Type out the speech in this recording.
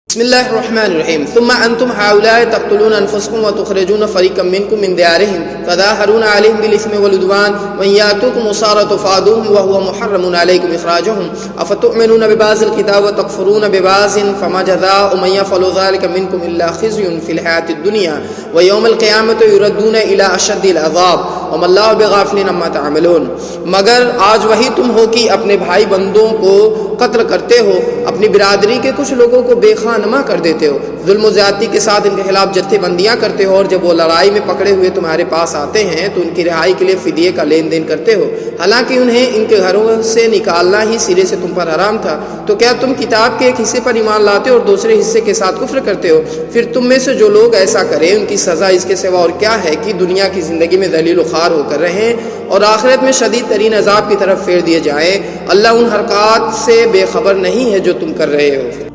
बिस्मिल्लाहिर्रहमानिर्रहीम सुम्मा अंतुम हाउलाए तक़्तुलून अनफुसकुम व तुख़रिजून फ़रीक़म मिनकुम मिन दियारिहिम फ़ज़ाहरून अलैहिम बिल इस्मि वल उद्वान व यातूकुम उसारा तुफ़ादूहुम व हुवा मुहर्रमुन अलैकुम इख़राजुहुम अफ़तु'मिनून बिबाज़िल किताब व तकफ़ुरून बिबाज़िन फ़मा जज़ाउ मन यफ़अलु ज़ालिका मिनकुम इल्ला ख़िज़्युन फ़िल हयातिद दुनिया व यौमिल क़ियामति युरद्दून इला अशद्दिल अज़ाब व मल्लाहु बिग़ाफ़िलिन अम्मा तअमलून। मगर आज वही तुम हो कि अपने भाई बंदों को कत्ल करते हो, अपनी बिरादरी के कुछ लोगों को बेखानमा कर देते हो, जुल्म ज़्यादती के साथ इनके खिलाफ जत्थेबंदियाँ करते हो, और जब वो लड़ाई में पकड़े हुए तुम्हारे पास आते हैं तो उनकी रिहाई के लिए फ़िदिये का लेन देन करते हो, हालांकि उन्हें इनके घरों से निकालना ही सिरे से तुम पर हराम था। तो क्या तुम किताब के एक हिस्से पर ईमान लाते हो और दूसरे हिस्से के साथ कुफ्र करते हो? फिर तुम में से जो लोग ऐसा करें उनकी सज़ा इसके सिवा और क्या है कि दुनिया की ज़िंदगी में ज़लील ख़ार होकर रहें और आखिरत में शदीद तरीन अज़ाब की तरफ फेर दिए जाएँ। अल्लाह उन हरकत से बेखबर नहीं है जो तुम कर रहे हो।